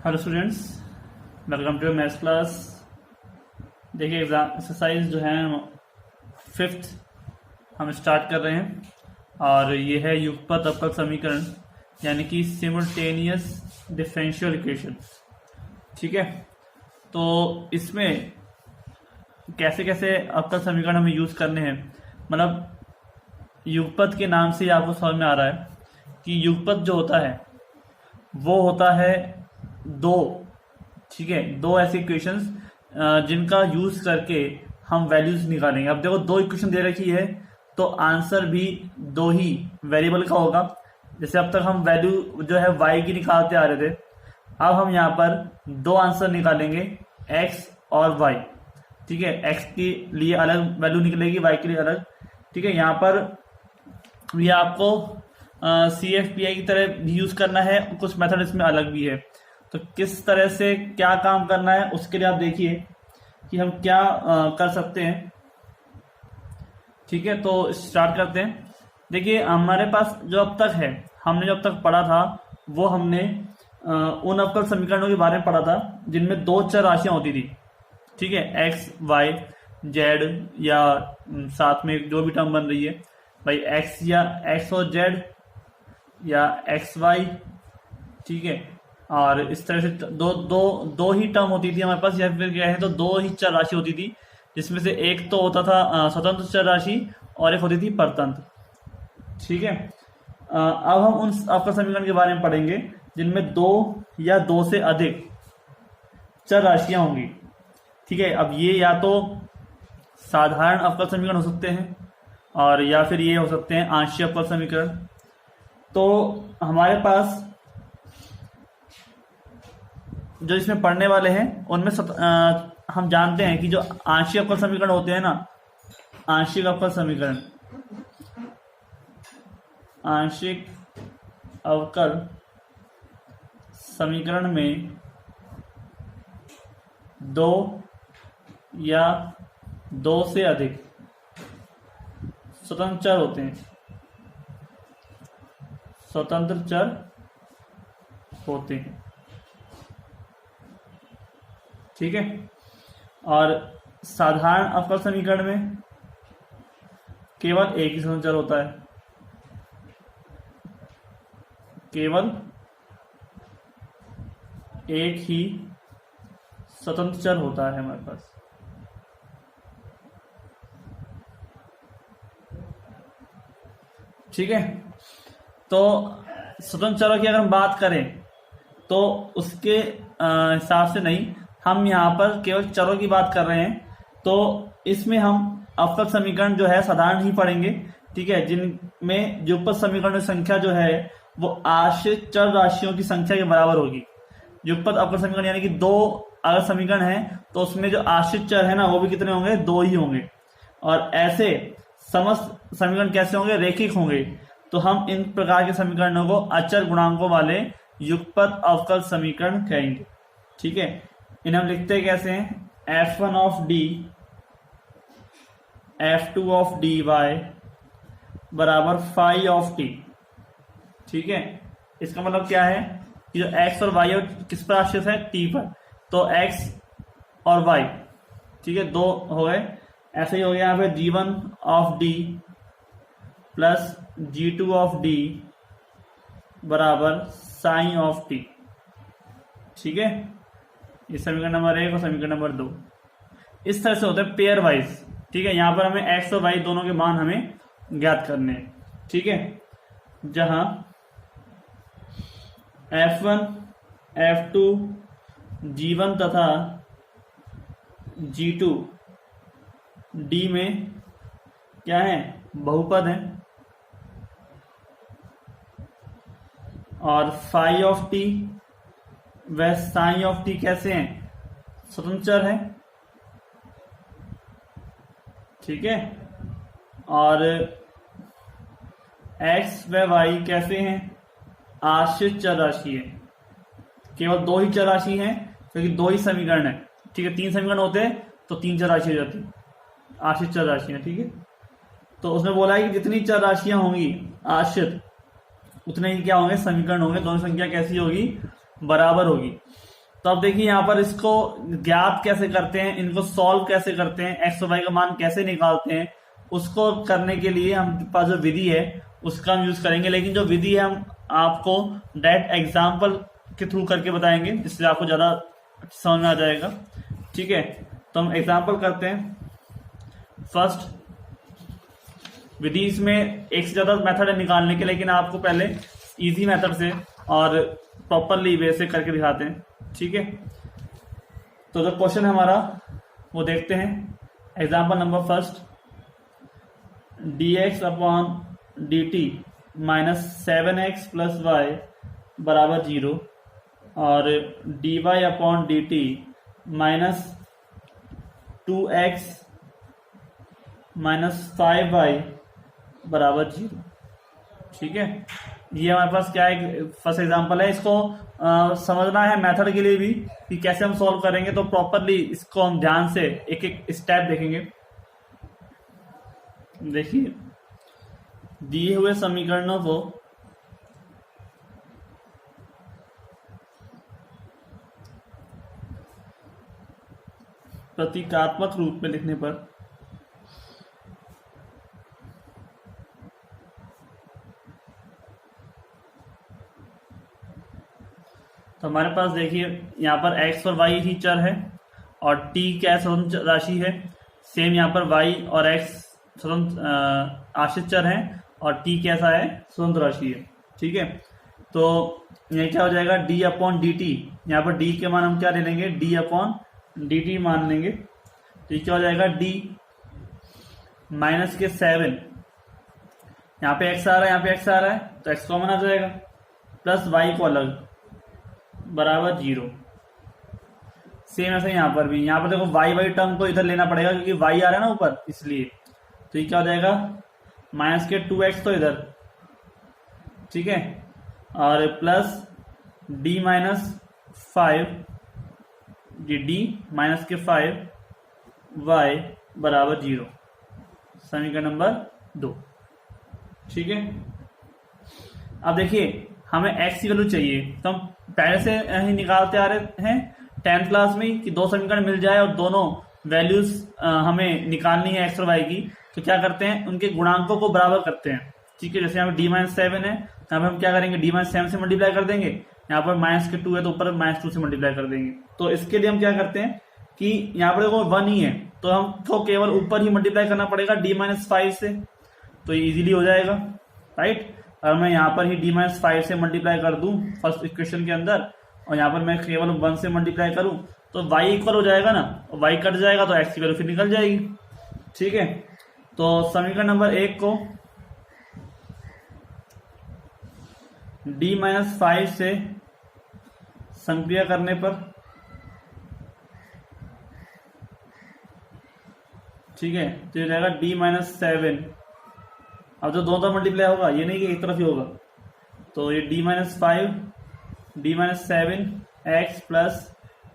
Hello students, welcome to maths class. देखिए exam exercise जो है 5th हम स्टार्ट कर रहे हैं और ये है युगपत अवकल समीकरण यानी कि सिमुल्टेनियस डिफरेंशियल इक्वेशन। ठीक है, तो इसमें कैसे कैसे अवकल समीकरण हमें यूज करने हैं, मतलब युगपत के नाम से ही आपको समझ में आ रहा है कि युगपत जो होता है वो होता है दो, ठीक है, दो ऐसे इक्वेशंस जिनका यूज करके हम वैल्यूज निकालेंगे। अब देखो दो इक्वेशन दे रखी है तो आंसर भी दो ही वेरिएबल का होगा। जैसे अब तक हम वैल्यू जो है y की निकालते आ रहे थे, अब हम यहाँ पर दो आंसर निकालेंगे x और y। ठीक है, x के लिए अलग वैल्यू निकलेगी, y के लिए अलग। ठीक है, यहाँ पर ये आपको CFPI की तरह भी यूज करना है, कुछ मेथड इसमें अलग भी है। तो किस तरह से क्या काम करना है उसके लिए आप देखिए कि हम क्या कर सकते हैं। ठीक है, तो स्टार्ट करते हैं। देखिए हमारे पास जो अब तक है, हमने जो अब तक पढ़ा था वो हमने उन अवकल समीकरणों के बारे में पढ़ा था जिनमें दो चर राशियां होती थी। ठीक है, x y z या साथ में जो भी टर्म बन रही है भाई, x या x और z या एक्स वाई। ठीक है, और इस तरह से दो ही टर्म होती थी हमारे पास, या फिर क्या है तो दो ही चर राशि होती थी, जिसमें से एक तो होता था स्वतंत्र चर राशि और एक होती थी परतंत्र। ठीक है, अब हम उन अवकल समीकरण के बारे में पढ़ेंगे जिनमें दो या दो से अधिक चर राशियां होंगी। ठीक है, अब ये या तो साधारण अवकल समीकरण हो सकते हैं और या फिर ये हो सकते हैं आंशिक अवकल समीकरण। तो हमारे पास जो इसमें पढ़ने वाले हैं उनमें हम जानते हैं कि जो आंशिक अवकल समीकरण होते हैं ना, आंशिक अवकल समीकरण, आंशिक अवकल समीकरण में दो या दो से अधिक स्वतंत्र चर होते हैं, स्वतंत्र चर होते हैं। ठीक है, और साधारण अवकल समीकरण में केवल एक ही स्वतंत्र चर होता है, केवल एक ही स्वतंत्र चर होता है हमारे पास। ठीक है, तो स्वतंत्र चरों की अगर हम बात करें तो उसके हिसाब से नहीं, हम यहाँ पर केवल चरों की बात कर रहे हैं। तो इसमें हम अवकल समीकरण जो है साधारण ही पढ़ेंगे। ठीक है, जिनमें युगपत समीकरण की संख्या जो है वो आश्रित चर राशियों की संख्या के बराबर होगी। युगपत अवकल समीकरण यानी कि दो अगर समीकरण है तो उसमें जो आश्रित चर है ना वो भी कितने होंगे, दो ही होंगे। और ऐसे समस्त समीकरण कैसे होंगे, रेखिक होंगे। तो हम इन प्रकार के समीकरणों को अचर गुणांकों वाले युगपत अवकल समीकरण कहेंगे। ठीक है, इन्हें हम लिखते कैसे हैं, f1 of d f2 of dy बराबर फाई ऑफ t। ठीक है, इसका मतलब क्या है कि जो x और y किस पर आश्रित है, t पर। तो x और y, ठीक है, दो हो गए। ऐसे ही हो गया यहाँ पे g1 of d plus g2 of d बराबर साइन ऑफ t। ठीक है, ये समीकरण नंबर 1 और समीकरण नंबर 2 इस तरह से होते हैं पेयर वाइज। ठीक है, यहां पर हमें x और y दोनों के मान हमें ज्ञात करने हैं। ठीक है, जहां f1 f2 g1 तथा g2 d में क्या है, बहुपद है, और फाई ऑफ t व साइन ऑफ t कैसे हैं, स्वतंत्र चर है। ठीक है, और x व y कैसे हैं, आश्रित चर राशि है। केवल दो ही चर राशि हैं क्योंकि दो ही समीकरण है। ठीक है, तीन समीकरण होते हैं तो तीन चर राशि हो जाती, आश्रित चर राशि है। ठीक है, तो उसने बोला है कि जितनी चर राशियां होंगी आश्रित उतने ही क्या होंगे, समीकरण होंगे। दोनों संख्या कैसी होगी, बराबर होगी। तो अब देखिए यहाँ पर इसको ज्ञात कैसे करते हैं, इनको सॉल्व कैसे करते हैं, एक्स और वाई का मान कैसे निकालते हैं, उसको करने के लिए हम पास जो विधि है उसका हम यूज करेंगे। लेकिन जो विधि है हम आपको डायरेक्ट एग्जाम्पल के थ्रू करके बताएंगे, जिससे आपको ज्यादा समझ में आ जाएगा। ठीक है, तो हम एग्जाम्पल करते हैं। फर्स्ट विधि, इसमें एक से ज्यादा मेथड है निकालने के, लेकिन आपको पहले इजी मेथड से और प्रॉपरली वे से करके दिखाते हैं। ठीक है, तो जो क्वेश्चन है हमारा वो देखते हैं। Example number first, dx upon dt minus 7x plus Y बराबर 0 और dy upon dt minus 2x minus 5y बराबर 0। ठीक है, ये हमारे पास क्या है, फर्स्ट एग्जांपल है। इसको समझना है मेथड के लिए भी कि कैसे हम सॉल्व करेंगे, तो प्रॉपरली इसको हम ध्यान से एक एक स्टेप देखेंगे। देखिए, दिए हुए समीकरणों को प्रतीकात्मक रूप में लिखने पर तो हमारे पास देखिए यहाँ पर x और y ही चर है और t क्या स्वतंत्र राशि है। सेम यहाँ पर y और x स्वतंत्र आश्रित चर है और t कैसा है, स्वतंत्र राशि है। ठीक है, तो ये क्या हो जाएगा, d अपॉन डी टी। यहाँ पर d के मान हम क्या ले लेंगे, d अपॉन डी टी मान लेंगे। तो ये क्या हो जाएगा, d माइनस के 7, यहाँ पे x आ रहा है, यहाँ पे x आ रहा है, तो x कॉमन आ जाएगा, प्लस y को अलग बराबर 0। सेम ऐसे यहाँ पर भी, यहाँ पर देखो y टर्म को इधर लेना पड़ेगा क्योंकि y आ रहा है ना ऊपर, इसलिए। तो ये क्या हो जाएगा, माइनस के 2x तो इधर, ठीक है, और प्लस d माइनस 5, ये d माइनस के 5 y बराबर 0, समीकरण नंबर 2। ठीक है, अब देखिए हमें x की वैल्यू चाहिए, तो हम पहले से ही निकालते आ रहे हैं 10th क्लास में कि दो समीकरण मिल जाए और दोनों वैल्यूज हमें निकालनी है x और y की। तो क्या करते हैं, उनके गुणांकों को बराबर करते हैं। ठीक है, जैसे यहाँ पर d माइनस 7 है, यहाँ पर हम क्या करेंगे, d माइनस 7 से मल्टीप्लाई कर देंगे। यहाँ पर माइनस के 2 है तो ऊपर माइनस 2 से मल्टीप्लाई कर देंगे। तो इसके लिए हम क्या करते हैं कि यहाँ पर देखो 1 ही है, तो हमको केवल ऊपर ही मल्टीप्लाई करना पड़ेगा d माइनस 5 से, तो ये इजीली हो जाएगा। राइट, अगर मैं यहाँ पर ही d माइनस 5 से मल्टीप्लाई कर दूं फर्स्ट इक्वेशन के अंदर, और यहाँ पर मैं केवल 1 से मल्टीप्लाई करूं, तो y इक्वल हो जाएगा ना, y कट जाएगा तो x की वैल्यू फिर निकल जाएगी। ठीक है, तो समीकरण नंबर 1 को d माइनस 5 से संक्रिया करने पर, ठीक है, तो ये जाएगा d माइनस 7। अब जो दोनों तरफ मल्टीप्लाई होगा, ये नहीं कि एक तरफ ही होगा, तो ये d minus 5, d minus 7 x plus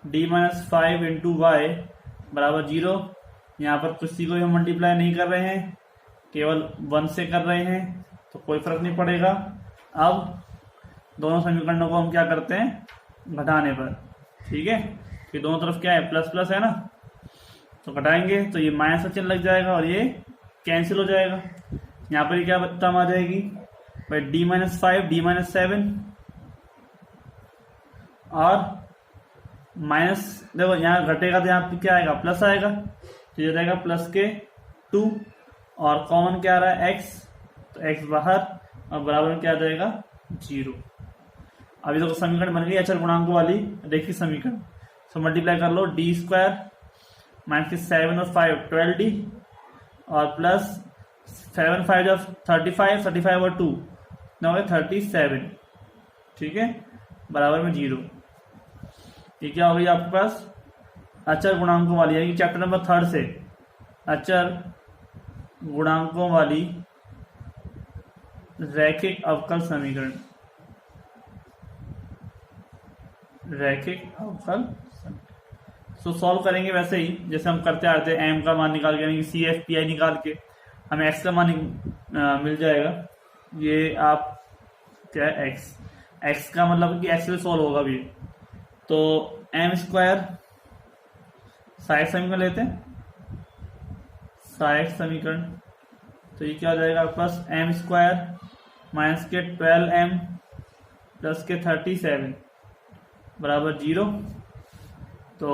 d minus 5 into Y बराबर 0। यहाँ पर किसी को भी हम मल्टीप्लाई नहीं कर रहे हैं, केवल 1 से कर रहे हैं, तो कोई फर्क नहीं पड़ेगा। अब दोनों समीकरणों को हम क्या करते हैं, घटाने पर, ठीक है, कि दोनों तरफ क्या है, प्लस प्लस है ना, तो घटाएंगे तो ये माइनस का चिन्ह लग जाएगा और ये कैंसिल हो जाएगा। यहाँ पर क्या टर्म आ जाएगी भाई, d माइनस 5, d माइनस 7 और माइनस, देखो यहाँ घटेगा तो यहाँ पे क्या आएगा, प्लस आएगा, तो ये जाएगा प्लस के 2 और कॉमन क्या आ रहा है x, तो x बाहर और बराबर में क्या आ जाएगा 0। अभी देखो समीकरण बन गई अचर गुणांकों वाली रेखीय समीकरण। तो मल्टीप्लाई कर लो, d स्क्वायर माइनस के 7 और 5 12d और प्लस 7 5 जब 35, 35 और 2 ना हो गया 37। ठीक है, बराबर में 0। ये क्या हो गई आपके पास, अचर गुणांकों वाली, यानी कि चैप्टर नंबर 3 से अचर गुणांकों वाली रैखिक अवकल समीकरण, रैखिक अवकल सो सॉल्व करेंगे वैसे ही जैसे हम करते आते हैं। एम का मान निकाल के, यानी कि CFPI निकाल के हमें एक्स का मान मिल जाएगा। ये आप क्या है, एक्स का मतलब कि एक्स से सॉल्व होगा भी, तो एम स्क्वायर सहायक समीकरण लेते हैं, सहायक समीकरण। तो ये क्या हो जाएगा आपके पास, एम स्क्वायर माइनस के 12m प्लस के 37 बराबर 0। तो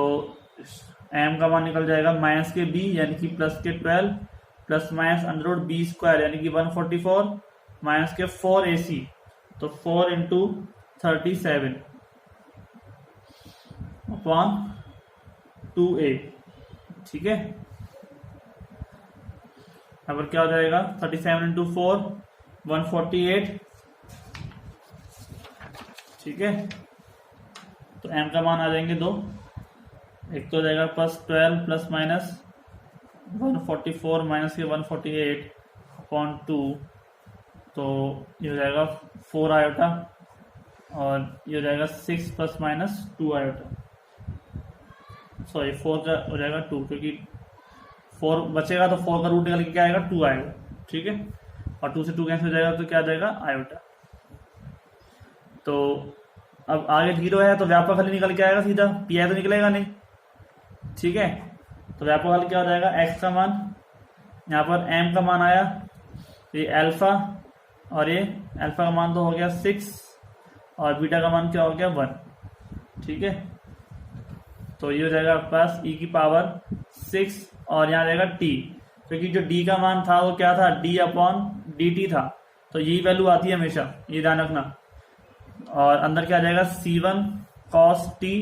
m का मान निकल जाएगा माइनस के b यानी कि प्लस के 12 plus minus under root B square यानी कि 144 माइनस के 4ac, तो 4 इंटू 37 अपॉन 2a। ठीक है, यहाँ पर क्या हो जाएगा, 37 इंटू 4 148। ठीक है, तो m का मान आ जाएंगे 2, एक तो हो जाएगा प्लस 12 प्लस माइनस 144 माइनस के 148 अपॉन 2, तो ये हो जाएगा 4 आयोटा और ये हो जाएगा 6 प्लस माइनस 2 आयोटा, सॉरी 4 का हो जाएगा 2, क्योंकि 4 बचेगा तो 4 का रूट निकल के क्या आएगा, 2 आएगा। ठीक है, और 2 से 2 कैंसिल हो जाएगा तो क्या आ जाएगा, आयोटा। तो अब आगे 0 है तो व्यापक हल निकल के आएगा सीधा, पी आई तो निकलेगा नहीं। ठीक है, तो व्यापक हल क्या हो जाएगा, x का मान, यहाँ पर m का मान आया, ये अल्फा, और ये अल्फा का मान तो हो गया 6 और बीटा का मान क्या हो गया 1। ठीक है, तो ये हो जाएगा आपके पास e की पावर 6 और यहाँ रहेगा t, क्योंकि जो d का मान था वो क्या था, d अपॉन dt था, तो यही वैल्यू आती है हमेशा, ये ध्यान रखना। और अंदर क्या आ जाएगा, c1 cos t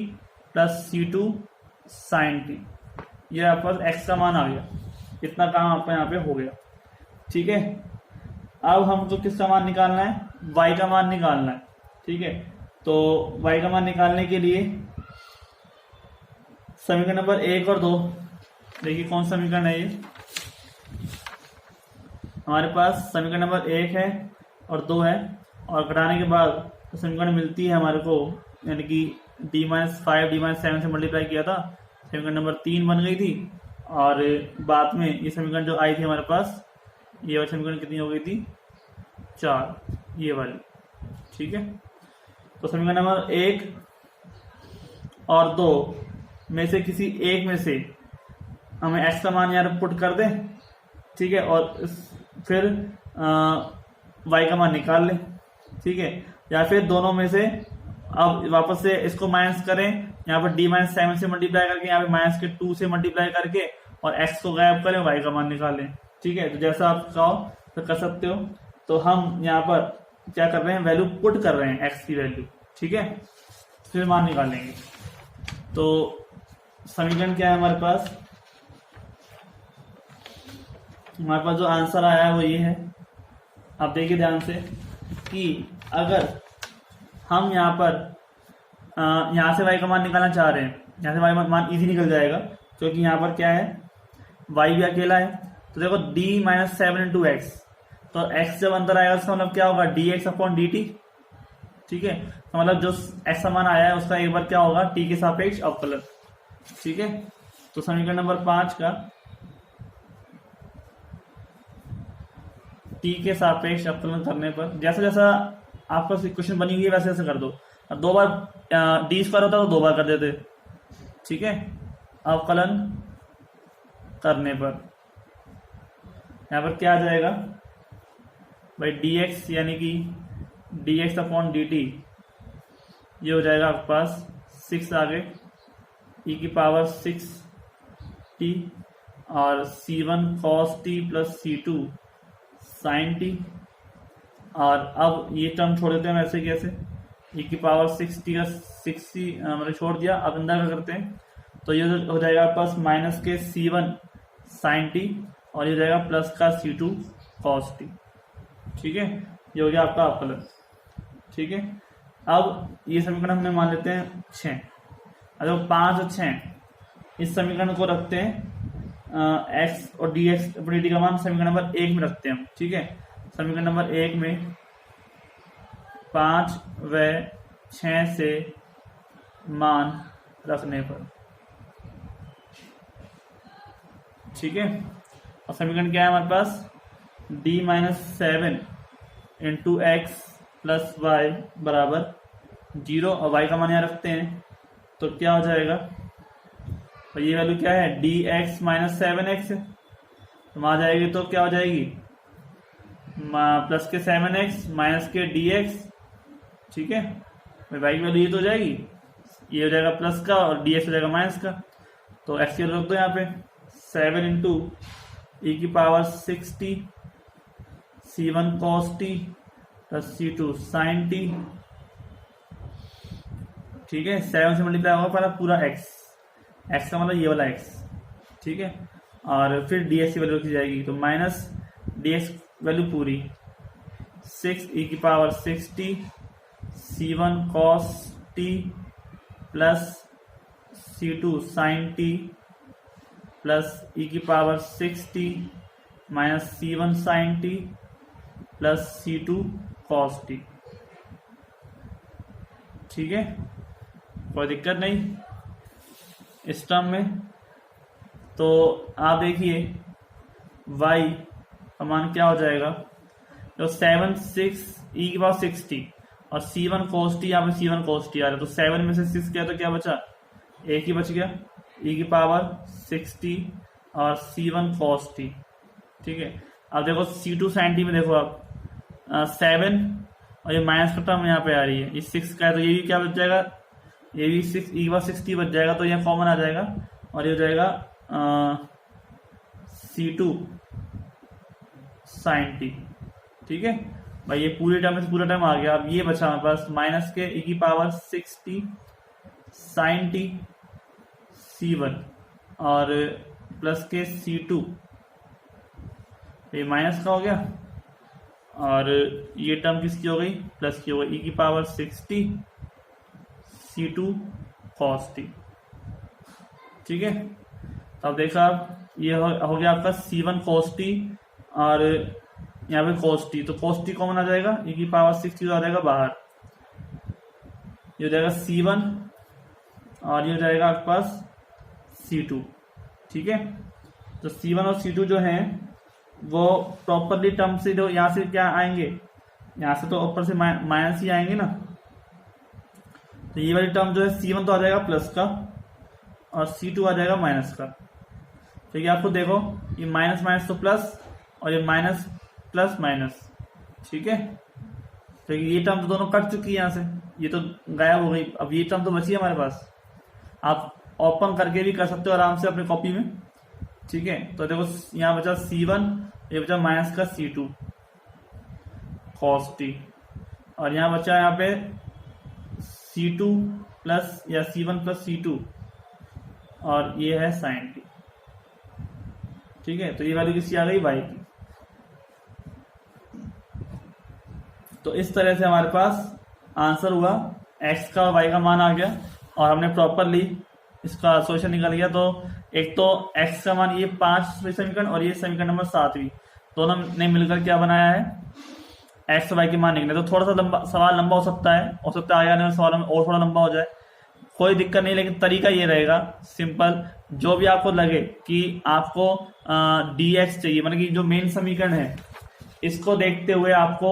plus c2 sin t, ये आपके पास x का मान आ गया। इतना काम आपका यहाँ पे हो गया। ठीक है, अब हमको किसका मान निकालना है, y का मान निकालना है। ठीक है, तो y का मान निकालने के लिए समीकरण नंबर 1 और 2, देखिए कौन सा समीकरण है ये, हमारे पास समीकरण नंबर 1 है और 2 है, और घटाने के बाद तो समीकरण मिलती है हमारे को, यानी कि d-5 d-7 से मल्टीप्लाई किया था, समीकरण नंबर 3 बन गई थी। और बाद में ये समीकरण जो आई थी हमारे पास, ये वाली समीकरण कितनी हो गई थी, 4, ये वाली। ठीक है, तो समीकरण नंबर 1 और 2 में से किसी एक में से हमें x का मान यहाँ पुट कर दें। ठीक है, और फिर y का मान निकाल लें। ठीक है, या फिर दोनों में से अब वापस से इसको माइनस करें, यहाँ पर d-7 से मल्टीप्लाई करके, यहाँ पे माइनस के 2 से मल्टीप्लाई करके, और x को गायब करें, y का मान निकालें। ठीक है, तो जैसा आप चाहो तो कर सकते हो। तो हम यहाँ पर क्या कर रहे हैं, वैल्यू पुट कर रहे हैं, x की वैल्यू। ठीक है, फिर मान निकालेंगे। तो समीकरण क्या है हमारे पास, हमारे पास जो आंसर आया है वो ये है। आप देखिए ध्यान से कि अगर हम यहाँ पर यहाँ से y का मान निकालना चाह रहे हैं, यहाँ से y का मान इजी निकल जाएगा, क्योंकि यहाँ पर क्या है, y भी अकेला है। तो देखो d-7 इंटू एक्स, तो x जब अंदर आएगा उसका मतलब क्या होगा, dx अपॉन dt। ठीक है, तो मतलब जो x का मान आया है उसका एक बार क्या होगा, t के सापेक्ष अवकलन। ठीक है, तो समीकरण नंबर 5 का t के सापेक्ष अवकलन करने पर, जैसा जैसा आपका क्वेश्चन बनी हुई है वैसे वैसे कर दो। 2 बार d स्क्वायर होता तो 2 बार कर देते। ठीक है, अवकलन करने पर यहाँ पर क्या आ जाएगा भाई, dx यानी कि dx अपॉन dt, ये हो जाएगा आपके पास 6 आगे e की पावर 6t और c1 cos t plus c2 sin t। और अब ये टर्म छोड़ देते हैं वैसे कैसे, e की पावर 6t का 6t मैंने छोड़ दिया। अब अंदर क्या करते हैं, तो ये हो जाएगा आपके पास माइनस के c1 sin t और ये हो जाएगा प्लस का c2 cos t। ठीक है, ये हो गया आपका अवकलन। ठीक है, अब ये समीकरण हमने मान लेते हैं 6। अगर 5 और 6 इस समीकरण को रखते हैं x और dx अपनी dt का मान समीकरण नंबर 1 में रखते हैं। ठीक है, समीकरण नंबर 1 में 5 व 6 से मान रखने पर। ठीक है, और समीकरण क्या है हमारे पास, d-7 into X plus Y बराबर 0, और y का मान यहाँ रखते हैं तो क्या हो जाएगा, और ये वैल्यू क्या है, dx माइनस 7x है, तो वहां जाएगी तो क्या हो जाएगी, प्लस के 7x माइनस के dx, ठीक है, y की वैल्यू ये तो हो जाएगी, ये हो जाएगा प्लस का और dx हो जाएगा माइनस का, तो x की वैल्यू रख दो यहाँ पे 7 इंटू e की power 6t c1 cos t plus c2 sin t, ठीक है, 7 से मल्टीप्लाई होगा पहला पूरा x का मतलब ये वाला x, ठीक है, और फिर dx की वैल्यू रखी जाएगी, तो माइनस dx वैल्यू पूरी 6 e की power 6t c1 cos t plus c2 sin t plus e की power 6t minus c1 sin t plus c2 cos t, ठीक है, कोई दिक्कत नहीं इस टर्म में। तो आप देखिए y का मान क्या हो जाएगा, तो 7 6 e की पावर 6t और c1 cos t, यहाँ पे c1 cos t आ रहा है, तो 7 में से 6 गया तो क्या बचा, एक ही बच गया, e की पावर 6t और c1 cos t, ठीक है। अब देखो c2 sin t में देखो आप 7 और ये माइनस का टर्म यहाँ पे आ रही है, ये 6 का है, तो ये भी क्या बच जाएगा, ये भी 6 e की पावर 6t बच जाएगा, तो यहाँ कॉमन आ जाएगा और ये हो जाएगा c2 sin t, ठीक है भाई, ये पूरे टर्म से पूरा टर्म आ गया। अब ये बचा हमारे पास माइनस के e की power 6t sin t c1 और प्लस के c2, ये माइनस का हो गया और ये टर्म किसकी हो गई, प्लस की हो गई, e की power 6t c2 cos t, ठीक है। तो अब देखा ये हो गया आपका c1 cos t और यहाँ पे cos t, तो cos t कॉमन आ जाएगा, e की पावर 6t आ जाएगा बाहर, ये हो जाएगा c1 और ये हो जाएगा आपके पास c2, ठीक है। तो c1 और c2 जो हैं वो प्रॉपरली टर्म से जो यहाँ से क्या आएंगे, यहाँ से तो ऊपर से माइनस ही आएंगे ना, तो ये वाली टर्म जो है c1 तो आ जाएगा प्लस का और c2 आ जाएगा माइनस का, तो ये आपको देखो ये माइनस माइनस तो प्लस और ये माइनस प्लस माइनस, ठीक है। तो ये टर्म तो दोनों कट चुकी है यहाँ से, ये तो गायब हो गई, अब ये टर्म तो बची है हमारे पास, आप ओपन करके भी कर सकते हो आराम से अपनी कॉपी में, ठीक है। तो देखो यहाँ बचा c1, ये बचा माइनस का c2 cos t और यहाँ बचा यहाँ पे c2 प्लस या c1 प्लस c2 और ये है sin t, ठीक है। तो ये वैल्यू किसकी आ गई, y की। तो इस तरह से हमारे पास आंसर हुआ, x का और y का मान आ गया और हमने प्रॉपरली इसका सॉल्यूशन निकाल लिया। तो एक तो x का मान ये 5 समीकरण और ये समीकरण नंबर 7वीं, दोनों ने मिलकर क्या बनाया है, x और y के मान निकले। तो थोड़ा सा सवाल लंबा हो सकता है आगे आने वाले सवाल में और थोड़ा लंबा हो जाए, कोई दिक्कत नहीं, लेकिन तरीका ये रहेगा सिंपल, जो भी आपको लगे कि आपको dx चाहिए, मतलब कि जो मेन समीकरण है इसको देखते हुए आपको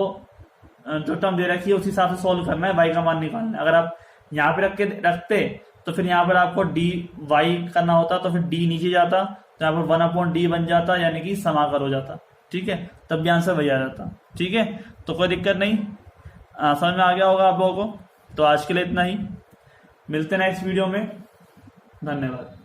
जो टर्म दे रखी है उसी हिसाब से सॉल्व करना है, y का मान निकालना है। अगर आप यहाँ पे रखते तो फिर यहाँ पर आपको dy करना होता, तो फिर d नीचे जाता, तो यहाँ पर 1/d बन जाता, यानी कि समाकर हो जाता, ठीक है, तब भी आंसर वही आ जाता, ठीक है। तो कोई दिक्कत नहीं, समझ में आ गया होगा आप लोगों को। तो आज के लिए इतना ही, मिलते हैं नेक्स्ट वीडियो में, धन्यवाद।